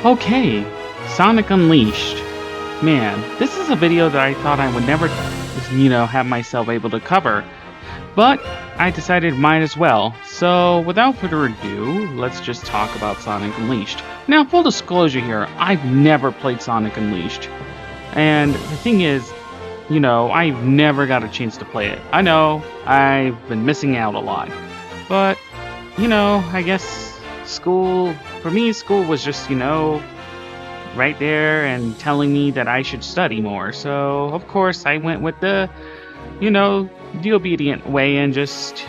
Okay, Sonic Unleashed. Man, this is a video that I thought I would never, have myself able to cover, but I decided might as well. So, without further ado, let's just talk about Sonic Unleashed. Now, full disclosure here, I've never played Sonic Unleashed. And the thing is, I've never got a chance to play it. I know, I've been missing out a lot. But, I guess for me, school was just, right there and telling me that I should study more. So, of course, I went with the obedient way and just,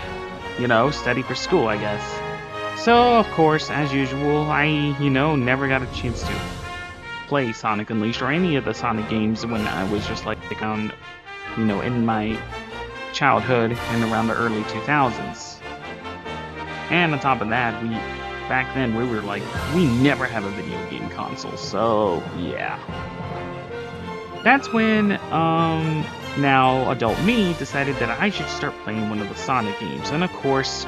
study for school, I guess. So, of course, as usual, I, never got a chance to play Sonic Unleashed or any of the Sonic games when I was just like around, in my childhood and around the early 2000s. And on top of that, back then we were like, we never have a video game console, so yeah. That's when, now adult me decided that I should start playing one of the Sonic games. And of course,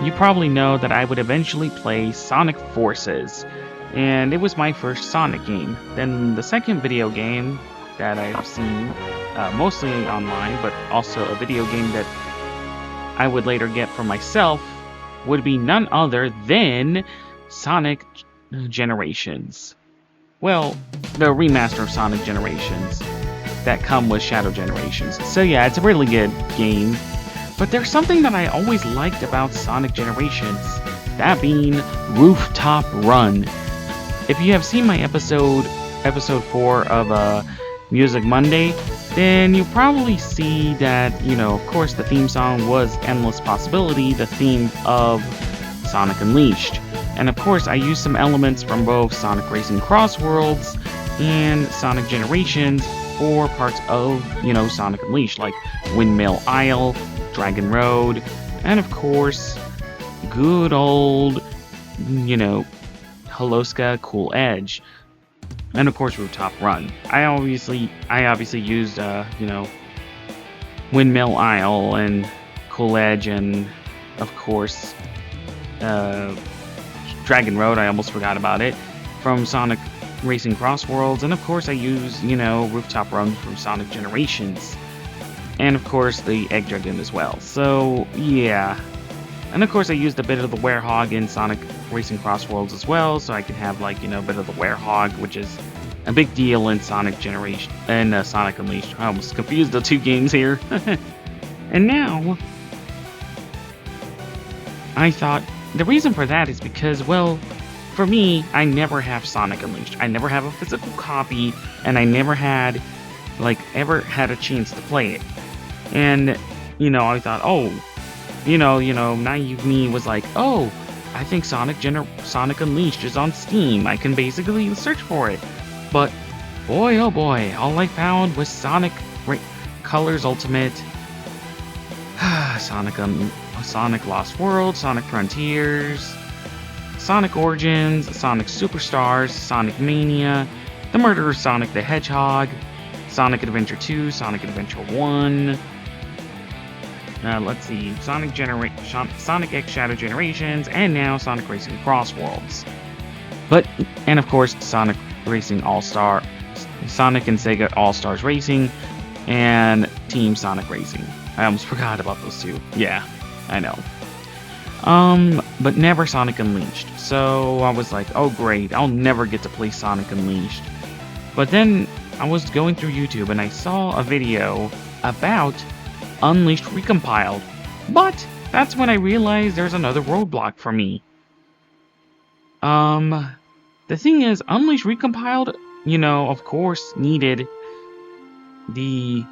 you probably know that I would eventually play Sonic Forces. And it was my first Sonic game. Then the second video game that I've seen, mostly online, but also a video game that I would later get for myself, would be none other than Sonic Generations. Well, the remaster of Sonic Generations that come with Shadow Generations. So yeah, it's a really good game. But there's something that I always liked about Sonic Generations, that being Rooftop Run. If you have seen my episode 4 of Music Monday, then you'll probably see that, of course, the theme song was Endless Possibility, the theme of Sonic Unleashed. And of course, I used some elements from both Sonic Racing Cross Worlds and Sonic Generations for parts of, Sonic Unleashed, like Windmill Isle, Dragon Road, and of course, good old, Holoska Cool Edge. And of course, Rooftop Run. I obviously used, Windmill Isle and Cool Edge, and of course, Dragon Road. I almost forgot about it, from Sonic Racing Cross Worlds, and of course, I used, Rooftop Run from Sonic Generations, and of course, the Egg Dragon as well. So yeah, and of course, I used a bit of the Werehog in Sonic Racing Cross Worlds as well, so I could have a bit of the Werehog, which is a big deal in Sonic Generation and Sonic Unleashed. I almost confused the two games here. And now, I thought the reason for that is because, well, for me, I never have Sonic Unleashed. I never have a physical copy, and I never had, ever had a chance to play it. And, I thought, naive me was like, oh, I think Sonic Unleashed is on Steam. I can basically search for it. But, boy oh boy, all I found was Sonic Colors Ultimate, Sonic Lost World, Sonic Frontiers, Sonic Origins, Sonic Superstars, Sonic Mania, The Murderer Sonic the Hedgehog, Sonic Adventure 2, Sonic Adventure 1, let's see, Sonic X Shadow Generations, and now Sonic Racing Cross Worlds. And of course, Sonic Racing All-Star, Sonic and Sega All-Stars Racing, and Team Sonic Racing. I almost forgot about those two. Yeah, I know. But never Sonic Unleashed. So I was like, oh great, I'll never get to play Sonic Unleashed. But then I was going through YouTube and I saw a video about Unleashed Recompiled. But that's when I realized there's another roadblock for me. The thing is, Unleashed Recompiled, of course, needed the,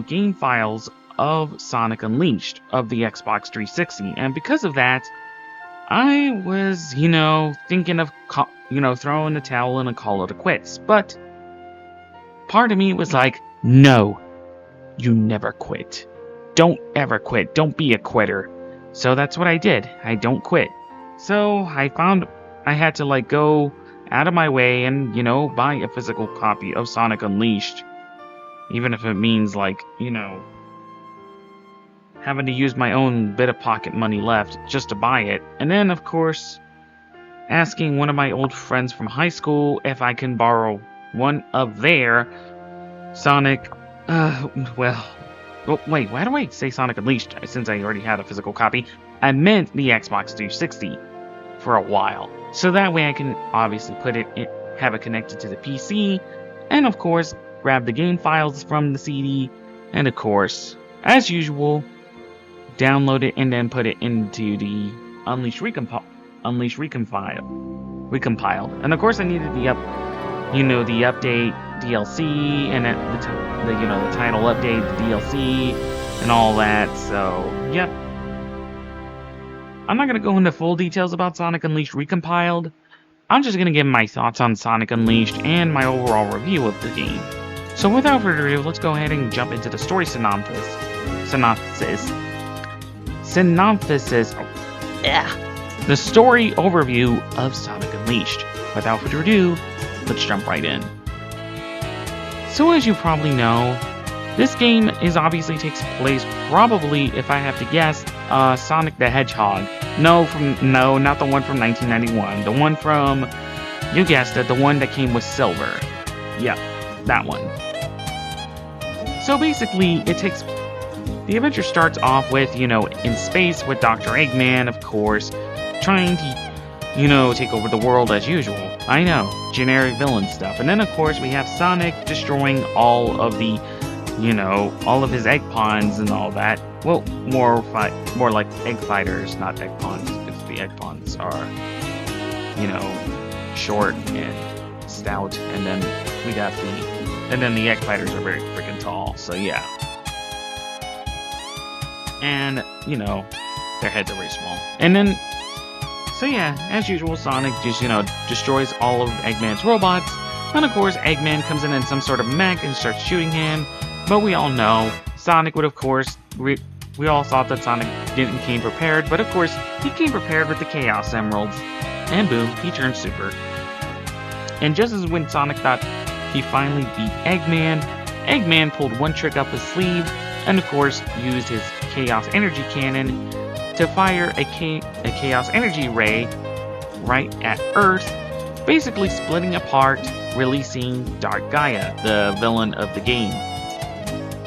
game files of Sonic Unleashed of the Xbox 360. And because of that, I was, thinking of, throwing the towel in and call it a quits. But part of me was like, no, you never quit. Don't ever quit. Don't be a quitter. So that's what I did. I don't quit. So I found I had to go out of my way and, buy a physical copy of Sonic Unleashed. Even if it means, having to use my own bit of pocket money left just to buy it. And then, of course, asking one of my old friends from high school if I can borrow one of their Sonic, wait, why do I say Sonic Unleashed since I already had a physical copy? I meant the Xbox 360 for a while. So that way I can obviously have it connected to the PC, and of course, grab the game files from the CD, and of course, as usual, download it and then put it into the Recompiled. And of course I needed the update DLC, and the title update, the DLC, and all that. So, yep. I'm not gonna go into full details about Sonic Unleashed Recompiled. I'm just gonna give my thoughts on Sonic Unleashed and my overall review of the game. So without further ado, let's go ahead and jump into the story synopsis. The story overview of Sonic Unleashed. Without further ado, let's jump right in. So as you probably know, this game obviously takes place probably, if I have to guess, Sonic the Hedgehog. No, not the one from 1991. The one from, you guessed it, the one that came with Silver. Yep, that one. So basically, the adventure starts off with, in space with Dr. Eggman, of course, trying to, take over the world as usual. I know, generic villain stuff. And then, of course, we have Sonic destroying all of the, all of his egg pawns and all that. Well, more like egg fighters, not egg pawns, because the egg pawns are, short and stout, and then the egg fighters are very freaking tall, so yeah. And, their heads are very small. And then, so yeah, as usual, Sonic just, destroys all of Eggman's robots. And of course, Eggman comes in some sort of mech and starts shooting him. But we all know, Sonic would, of course, we all thought that Sonic came prepared. But of course, he came prepared with the Chaos Emeralds. And boom, he turned super. And just as when Sonic thought he finally beat Eggman, Eggman pulled one trick up his sleeve. And of course, used his Chaos Energy Cannon to fire a Chaos Energy Ray right at Earth, basically splitting apart, releasing Dark Gaia, the villain of the game.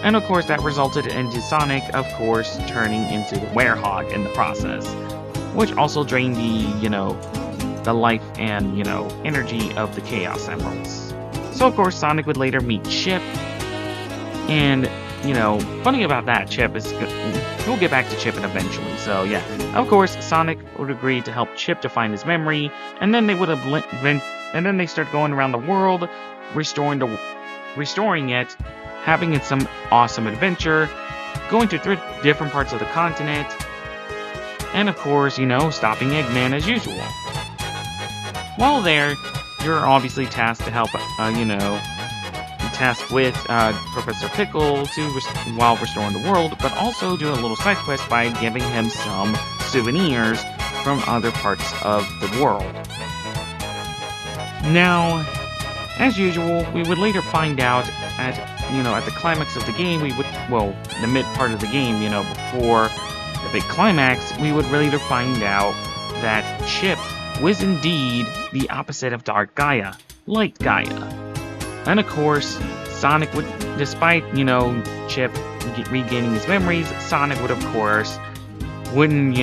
And of course that resulted into Sonic, of course, turning into the Werehog in the process, which also drained the life and, energy of the Chaos Emeralds. So of course Sonic would later meet Chip, and funny about that, Chip is we'll get back to Chip eventually. So yeah, of course, Sonic would agree to help Chip to find his memory, and then they start going around the world, restoring it, having some awesome adventure, going to different parts of the continent, and of course, stopping Eggman as usual. While there, you're obviously tasked to help, tasked with Professor Pickle while restoring the world, but also do a little side quest by giving him some souvenirs from other parts of the world. Now, as usual, we would later find out at the climax of the game, the mid part of the game, before the big climax, we would later find out that Chip was indeed the opposite of Dark Gaia, Light Gaia. And of course, Sonic would, despite, Chip regaining his memories, Sonic would, of course, wouldn't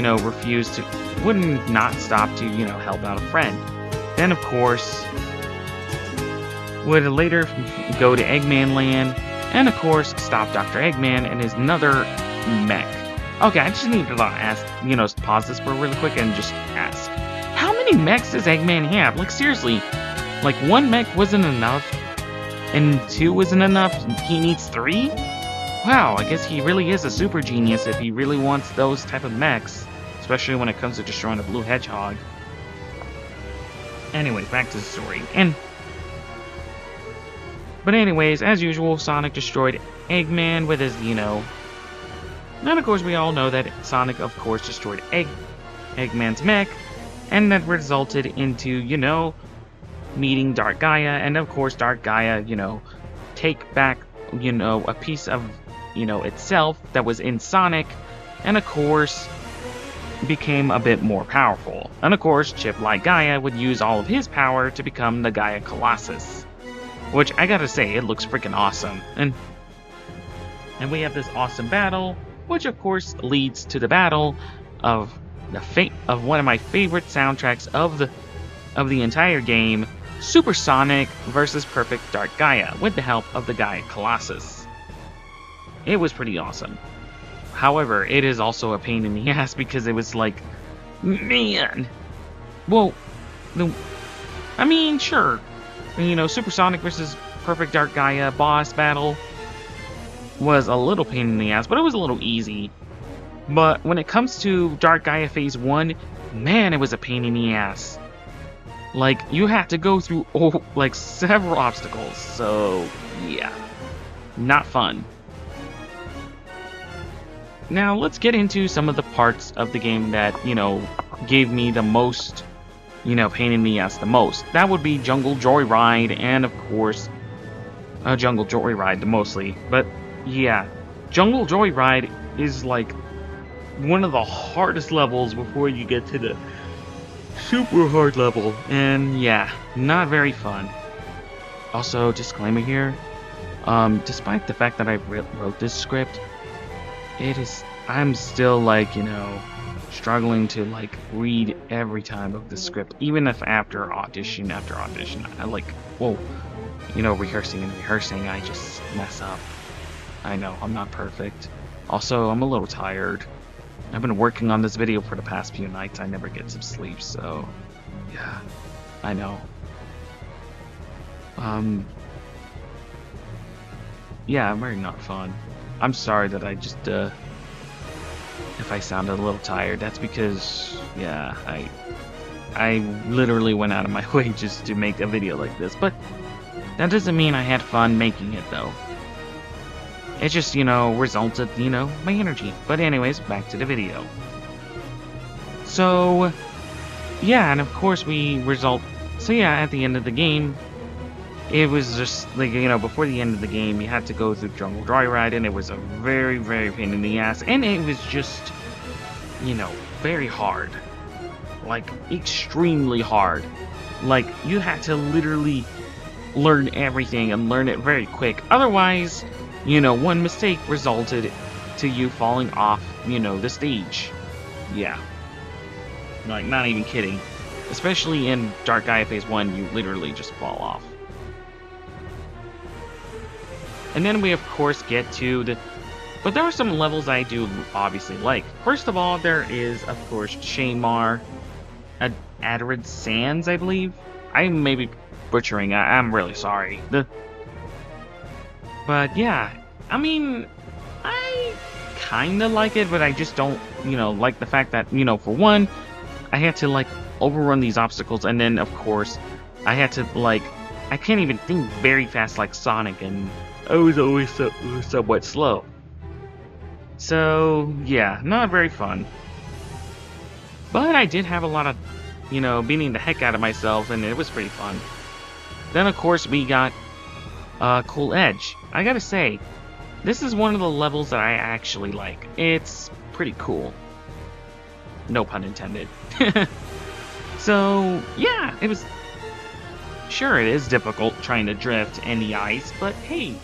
not stop to, help out a friend. Then, of course, would later go to Eggman Land, and of course, stop Dr. Eggman and his another mech. Okay, I just need to ask, pause this for really quick and just ask, how many mechs does Eggman have? Like, seriously, like, one mech wasn't enough? And 2 wasn't enough, he needs 3? Wow, I guess he really is a super genius if he really wants those type of mechs, especially when it comes to destroying a blue hedgehog. Anyways, back to the story. But anyways, as usual, Sonic destroyed Eggman with his, And of course we all know that Sonic, of course, destroyed Eggman's mech, and that resulted into, meeting Dark Gaia, and of course Dark Gaia, take back, a piece of, itself that was in Sonic, and of course, became a bit more powerful. And of course, Chip like Gaia would use all of his power to become the Gaia Colossus. Which I gotta say, it looks freaking awesome. And we have this awesome battle, which of course leads to the battle of of one of my favorite soundtracks of the entire game, Supersonic versus Perfect Dark Gaia, with the help of the Gaia Colossus. It was pretty awesome. However, it is also a pain in the ass because it was like, man, well, I mean, sure, you know, Supersonic versus Perfect Dark Gaia boss battle was a little pain in the ass, but it was a little easy. But when it comes to Dark Gaia Phase 1, man, it was a pain in the ass. Like, you had to go through, like, several obstacles, so, yeah, not fun. Now, let's get into some of the parts of the game that, you know, gave me the most, you know, pain in the ass the most. That would be Jungle Joyride and, of course, Jungle Joyride mostly. But, yeah, Jungle Joyride is, like, one of the hardest levels before you get to the super hard level. And, yeah, not very fun. Also, disclaimer here, despite the fact that I wrote this script, I'm still, like, you know, struggling to, like, read every time of the script, even if after audition, I, like, whoa, you know, rehearsing, I just mess up. I know, I'm not perfect. Also, I'm a little tired. I've been working on this video for the past few nights. I never get some sleep, so, yeah, I know. Yeah, very not fun. I'm sorry that I just, if I sounded a little tired, that's because, yeah, I literally went out of my way just to make a video like this, but that doesn't mean I had fun making it, though. It just, you know, resulted, you know, my energy. But anyways, back to the video. So, yeah, and of course so yeah, at the end of the game, it was just, like, you know, before the end of the game, you had to go through Jungle Joyride, and it was a very, very pain in the ass, and it was just, you know, very hard. Like, extremely hard. Like, you had to literally learn everything and learn it very quick. Otherwise, you know, one mistake resulted to you falling off, you know, the stage. Yeah. Like, not even kidding. Especially in Dark Gaia Phase 1, you literally just fall off. And then we, of course, get to the... But there are some levels I do obviously like. First of all, there is, of course, Shainmar, Adarid Sands, I believe. I may be butchering. I'm really sorry. But yeah, I mean, I kind of like it, but I just don't, you know, like the fact that, you know, for one, I had to, like, overrun these obstacles, and then, of course, I had to, like, I can't even think very fast like Sonic, and I was always somewhat slow. So, yeah, not very fun. But I did have a lot of, you know, beating the heck out of myself, and it was pretty fun. Then, of course, we got Cool Edge. I gotta say, this is one of the levels that I actually like. It's pretty cool. No pun intended. So, yeah, it was... Sure, it is difficult trying to drift in the ice, but hey,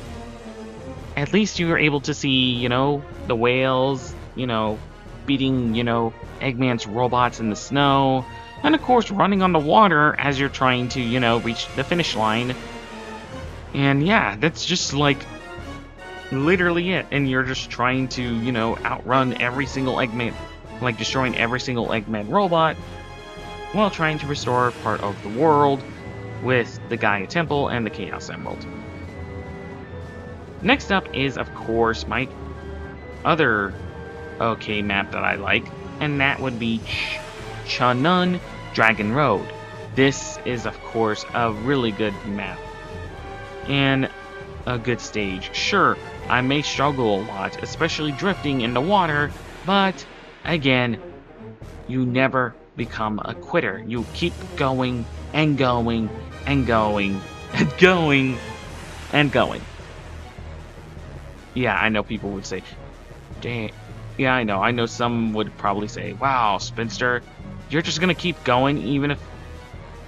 at least you were able to see, you know, the whales, you know, beating, you know, Eggman's robots in the snow, and of course running on the water as you're trying to, you know, reach the finish line. And yeah, that's just like literally it, and you're just trying to, you know, outrun every single Eggman, like destroying every single Eggman robot while trying to restore part of the world with the Gaia Temple and the Chaos Emerald. Next up is, of course, my other okay map that I like, and that would be Chunun Dragon Road. This is, of course, a really good map and a good stage. Sure, I may struggle a lot, especially drifting in the water, but again, you never become a quitter. You keep going and going and going and going and going. Yeah, I know people would say, Yeah, I know. I know some would probably say, wow, Spinster, you're just gonna keep going even if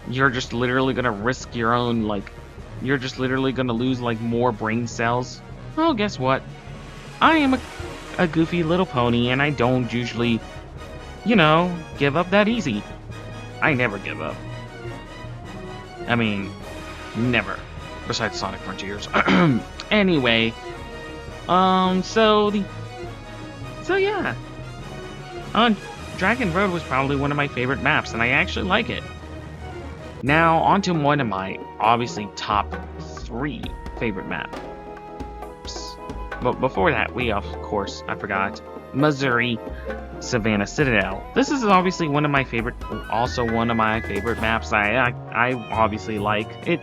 you're just literally gonna risk your own, like, you're just literally gonna lose, like, more brain cells. Well, guess what? I am a goofy little pony, and I don't usually, give up that easy. I never give up. I mean, never. Besides Sonic Frontiers. Anyway, so yeah. Dragon Road was probably one of my favorite maps, and I actually like it. Now, onto one of my, obviously, top 3 favorite maps. But before that, of course, I forgot, Missouri Savannah Citadel. This is obviously one of my favorite maps. I obviously like it.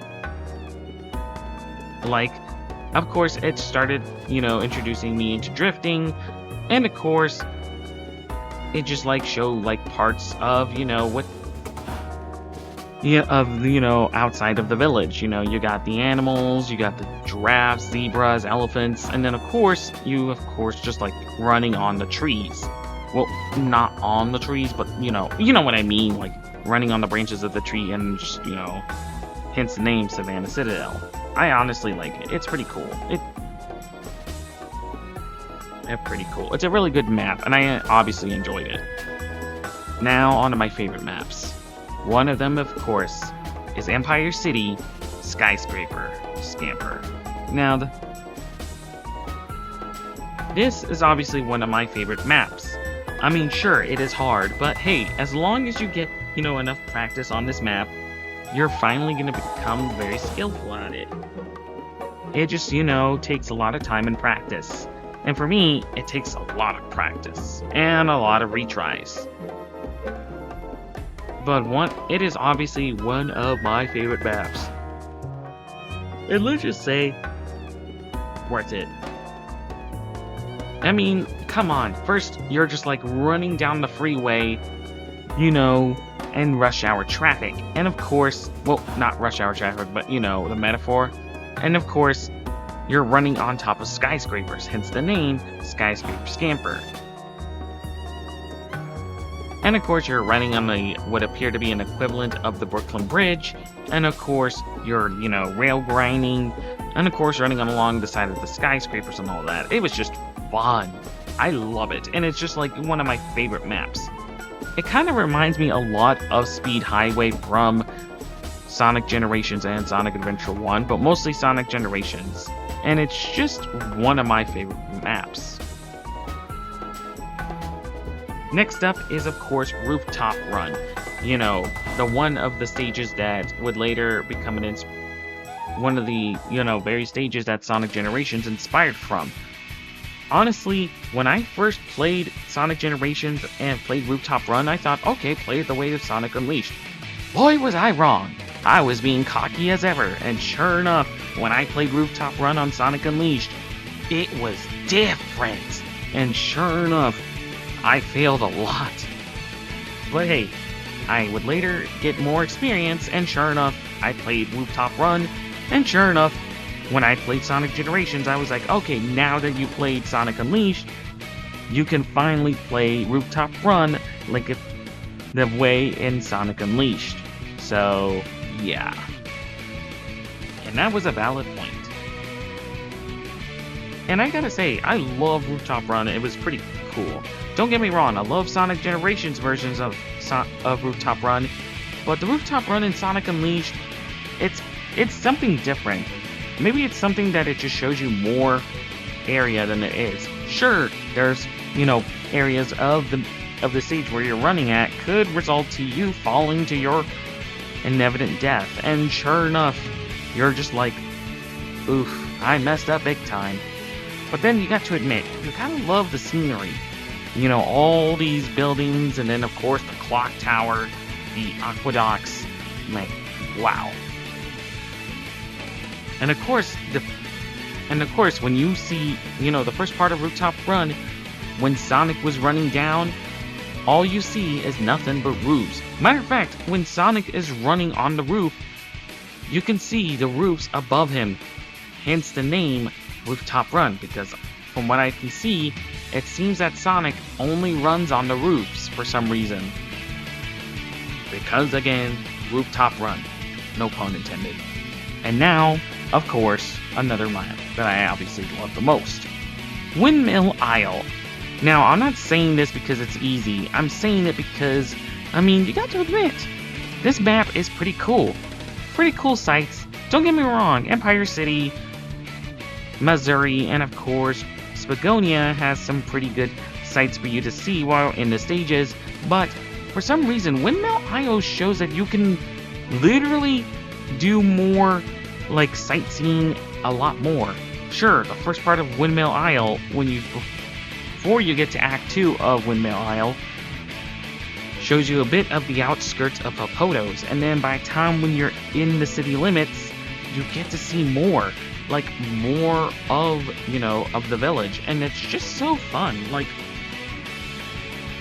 Of course, it started, introducing me into drifting, and of course, it just showed parts of, outside of the village. You got the animals, you got the giraffes, zebras, elephants, and then of course, just running on the trees. Well, not on the trees, but you know what I mean, running on the branches of the tree, and just, hence the name Savannah Citadel. I honestly like it. It's pretty cool. It's pretty cool. It's a really good map, and I obviously enjoyed it. Now, on to my favorite maps. One of them, of course, is Empire City Skyscraper Scamper. Now, this is obviously one of my favorite maps. I mean, sure, it is hard, but hey, as long as you get, enough practice on this map, you're finally going to become very skillful at it. It just, takes a lot of time and practice. And for me, it takes a lot of practice and a lot of retries. But it is obviously one of my favorite maps. And let's just say, worth it. I mean, come on. First, you're just running down the freeway, and rush hour traffic. And of course, well, not rush hour traffic, but the metaphor. And of course, you're running on top of skyscrapers, hence the name Skyscraper Scamper. And of course, you're running on what appear to be an equivalent of the Brooklyn Bridge. And of course, you're, rail grinding. And of course, running along the side of the skyscrapers and all that. It was just fun. I love it. And it's just one of my favorite maps. It kind of reminds me a lot of Speed Highway from Sonic Generations and Sonic Adventure 1, but mostly Sonic Generations. And it's just one of my favorite maps. Next up is, of course, Rooftop Run. The one of the stages that would later become one of the, very stages that Sonic Generations inspired from. Honestly, when I first played Sonic Generations and played Rooftop Run, I thought, okay, play it the way of Sonic Unleashed. Boy, was I wrong. I was being cocky as ever, and sure enough, when I played Rooftop Run on Sonic Unleashed, it was different. And sure enough, I failed a lot. But hey, I would later get more experience, and sure enough, I played Rooftop Run, and sure enough, when I played Sonic Generations, I was like, okay, now that you played Sonic Unleashed, you can finally play Rooftop Run the way in Sonic Unleashed. So, yeah. And that was a valid point. And I gotta say, I love Rooftop Run. It was pretty cool. Don't get me wrong, I love Sonic Generations versions of Rooftop Run, but the Rooftop Run in Sonic Unleashed, it's something different. Maybe it's something that it just shows you more area than it is. Sure, there's, areas of the stage where you're running at could result to you falling to your inevitable death. And sure enough, you're just oof, I messed up big time. But then you got to admit, you kind of love the scenery. All these buildings, and then of course the clock tower, the aqueducts, wow. And of course, when you see, the first part of Rooftop Run, when Sonic was running down, all you see is nothing but roofs. Matter of fact, when Sonic is running on the roof, you can see the roofs above him. Hence the name Rooftop Run, because from what I can see, it seems that Sonic only runs on the roofs for some reason. Because again, rooftop run. No pun intended. And now, of course, another map that I obviously love the most. Windmill Isle. Now, I'm not saying this because it's easy. I'm saying it because, I mean, you got to admit, this map is pretty cool. Pretty cool sights. Don't get me wrong, Empire City, Missouri, and of course, Spagonia has some pretty good sights for you to see while in the stages, but for some reason, Windmill Isle shows that you can literally do more, like, sightseeing a lot more. Sure, the first part of Windmill Isle, before you get to Act 2 of Windmill Isle, shows you a bit of the outskirts of Apotos, and then by the time when you're in the city limits, you get to see more. Like, more of, of the village, and it's just so fun. Like,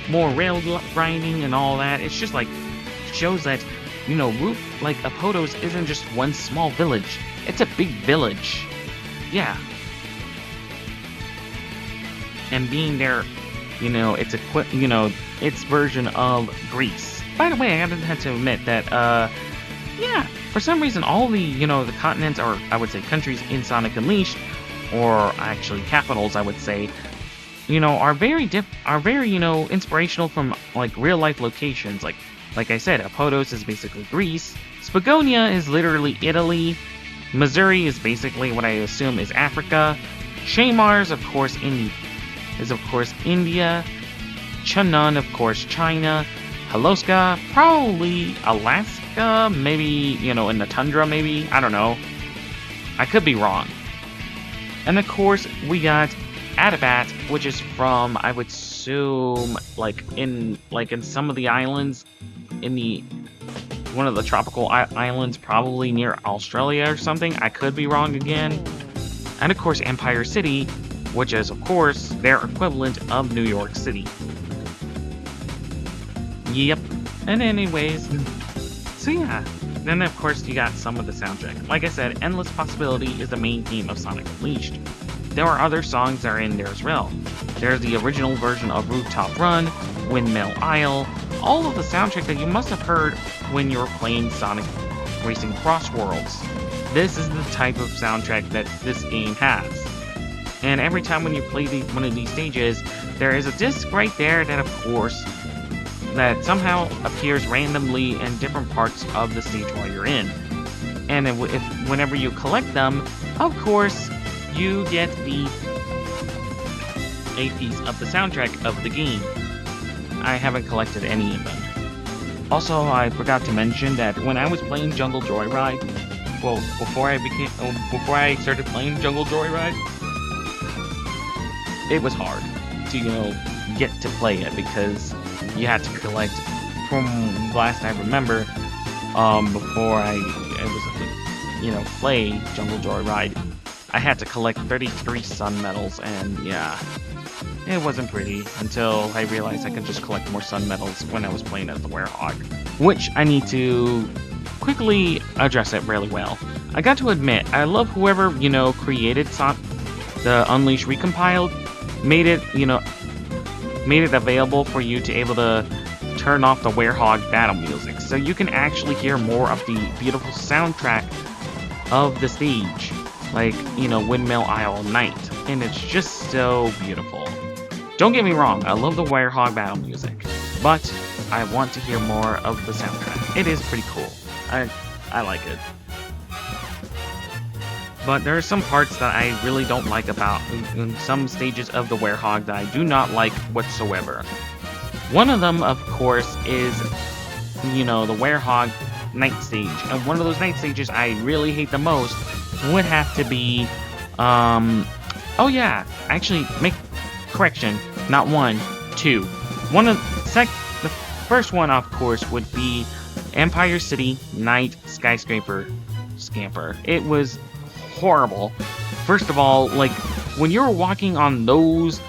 more rail grinding and all that. It's just like, shows that, like, Apotos isn't just one small village. It's a big village. Yeah. And being there, it's its version of Greece. By the way, I had to admit that, yeah, for some reason, all the, the continents, or I would say countries in Sonic Unleashed, or actually capitals, I would say, are very, inspirational from, like, real-life locations. Like I said, Apotos is basically Greece, Spagonia is literally Italy, Missouri is basically what I assume is Africa, Shamar is, of course, India, Chunun, of course, China, Haloska, probably Alaska, maybe, in the tundra, maybe, I don't know. I could be wrong. And of course, we got Adabat, which is from, I would assume, in some of the islands, one of the tropical islands, probably near Australia or something. I could be wrong again. And of course, Empire City, which is, of course, their equivalent of New York City. Yep. And anyways, so yeah. Then of course you got some of the soundtrack. Like I said, Endless Possibility is the main theme of Sonic Unleashed. There are other songs that are in there as well. There's the original version of Rooftop Run, Windmill Isle, all of the soundtrack that you must have heard when you were playing Sonic Racing Cross Worlds. This is the type of soundtrack that this game has. And every time when you play one of these stages, there is a disc right there that, of course, that somehow appears randomly in different parts of the stage while you're in. And whenever you collect them, of course, you get a piece of the soundtrack of the game. I haven't collected any of them. Also, I forgot to mention that when I was playing Jungle Joyride, well, before I started playing Jungle Joyride, it was hard to, get to play it because you had to collect, from last I remember, before I was able to, play Jungle Joyride, I had to collect 33 Sun Medals, and yeah, it wasn't pretty until I realized I could just collect more Sun Medals when I was playing as the Werehog, which I need to quickly address it really well. I got to admit, I love whoever, created the Unleashed Recompiled, made it available for you to able to turn off the Werehog battle music, so you can actually hear more of the beautiful soundtrack of the stage, like, Windmill Isle Night, and it's just so beautiful. Don't get me wrong, I love the Werehog battle music, but I want to hear more of the soundtrack. It is pretty cool. I like it. But there are some parts that I really don't like about in some stages of the Werehog that I do not like whatsoever. One of them, of course, is, the Werehog night stage. And one of those night stages I really hate the most would have to be, oh yeah, actually, make correction, not one, two. The first one, of course, would be Empire City Night Skyscraper Scamper. It was horrible. First of all, like, when you're walking on those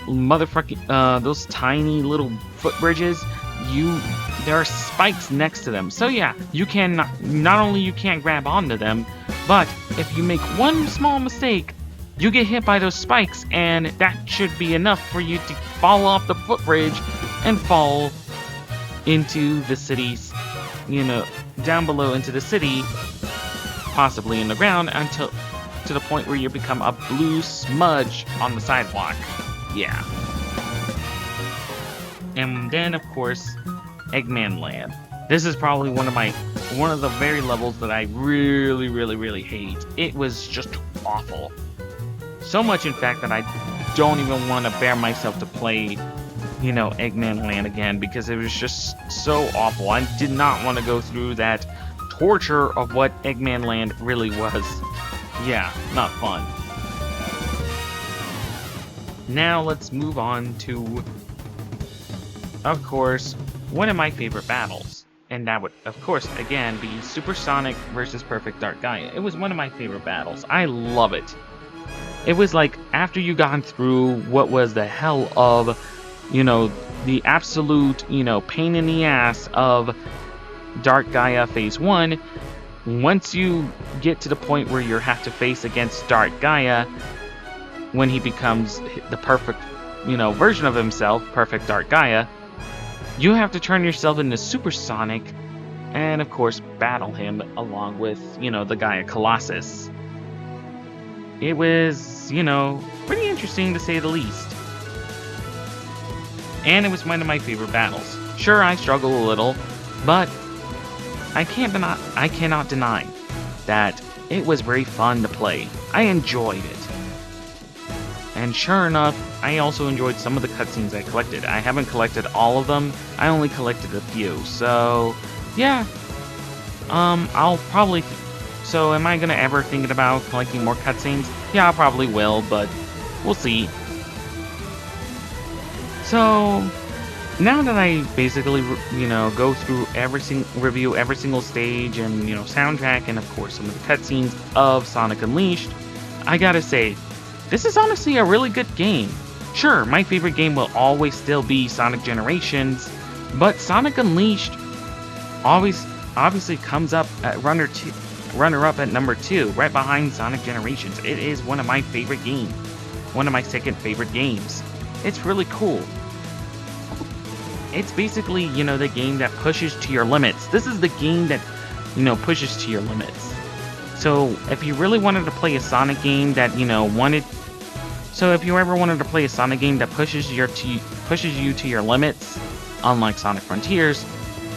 those tiny little footbridges, there are spikes next to them. So yeah, you not only you can't grab onto them, but if you make one small mistake, you get hit by those spikes, and that should be enough for you to fall off the footbridge and fall into the city's, down below into the city, possibly in the ground, until to the point where you become a blue smudge on the sidewalk. Yeah. And then, of course, Eggman Land. This is probably one of the very levels that I really, really, really hate. It was just awful. So much, in fact, that I don't even want to bear myself to play, Eggman Land again, because it was just so awful. I did not want to go through that torture of what Eggman Land really was. Yeah, not fun. Now let's move on to, of course, one of my favorite battles. And that would, of course, again, be Super Sonic versus Perfect Dark Gaia. It was one of my favorite battles. I love it. It was like, after you gone through what was the hell of, the absolute, pain in the ass of Dark Gaia Phase 1, once you get to the point where you have to face against Dark Gaia, when he becomes the perfect, version of himself, Perfect Dark Gaia, you have to turn yourself into Super Sonic and, of course, battle him along with, the Gaia Colossus. It was, pretty interesting to say the least. And it was one of my favorite battles. Sure, I struggle a little, but I cannot deny that it was very fun to play. I enjoyed it. And sure enough, I also enjoyed some of the cutscenes I collected. I haven't collected all of them. I only collected a few. So, yeah. I'll probably... So, am I gonna ever thinking about collecting more cutscenes? Yeah, I probably will, but we'll see. So, now that I basically, go through review every single stage and, soundtrack and, of course, some of the cutscenes of Sonic Unleashed, I gotta say, this is honestly a really good game. Sure, my favorite game will always still be Sonic Generations, but Sonic Unleashed obviously comes up at runner-up at number 2, right behind Sonic Generations. It is one of my favorite games. One of my second favorite games. It's really cool. It's basically, the game that pushes to your limits. This is the game that, pushes to your limits. So, if you really wanted to play a Sonic game that, So if you ever wanted to play a Sonic game that pushes you to your limits, unlike Sonic Frontiers,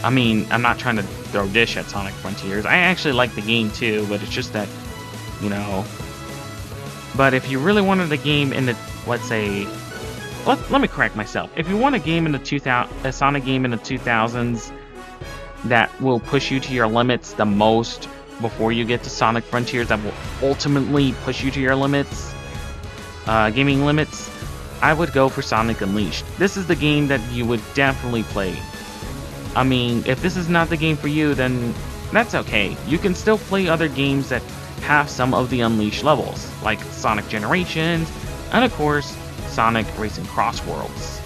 I mean, I'm not trying to throw dish at Sonic Frontiers. I actually like the game too, but it's just that, But if you really wanted a game in the, let's say, let me correct myself. If you want a game in the a Sonic game in the 2000s that will push you to your limits the most before you get to Sonic Frontiers, that will ultimately push you to your limits, gaming limits, I would go for Sonic Unleashed. This is the game that you would definitely play. I mean, if this is not the game for you, then that's okay. You can still play other games that have some of the Unleashed levels, like Sonic Generations, and of course, Sonic Racing Cross Worlds.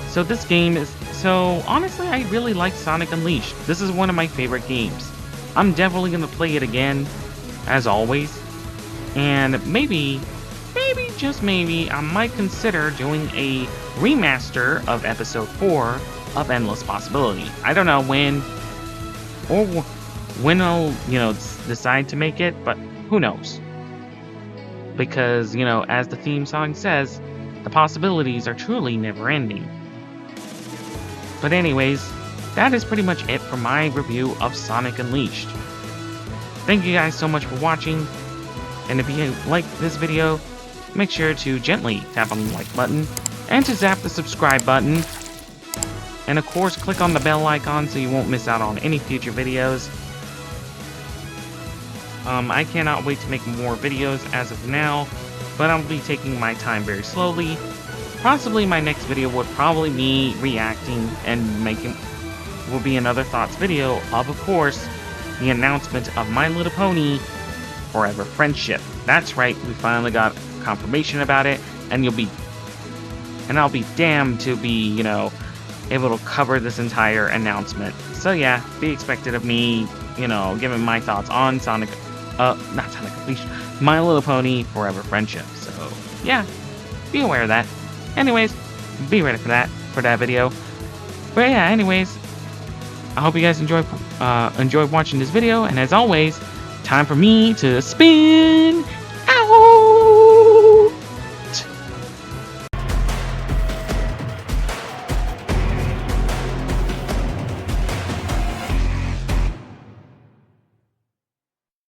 So this game is... So, honestly, I really like Sonic Unleashed. This is one of my favorite games. I'm definitely going to play it again, as always. And maybe, just maybe, I might consider doing a remaster of Episode 4 of Endless Possibility. I don't know when I'll, decide to make it, but who knows? Because, as the theme song says, the possibilities are truly never-ending. But anyways, that is pretty much it for my review of Sonic Unleashed. Thank you guys so much for watching, and if you like this video, make sure to gently tap on the like button, and to zap the subscribe button, and of course click on the bell icon so you won't miss out on any future videos. I cannot wait to make more videos as of now, but I'll be taking my time very slowly. Possibly my next video would probably be reacting and will be another thoughts video of course, the announcement of My Little Pony Forever Friendship. That's right, we finally got confirmation about it, and I'll be damned to be, able to cover this entire announcement. So yeah, be expected of me, giving my thoughts on Sonic not Sonic Unleashed, My Little Pony Forever Friendship. So, yeah, be aware of that. Anyways, be ready for that video. But yeah, anyways, I hope you guys enjoyed watching this video, and as always, time for me to spin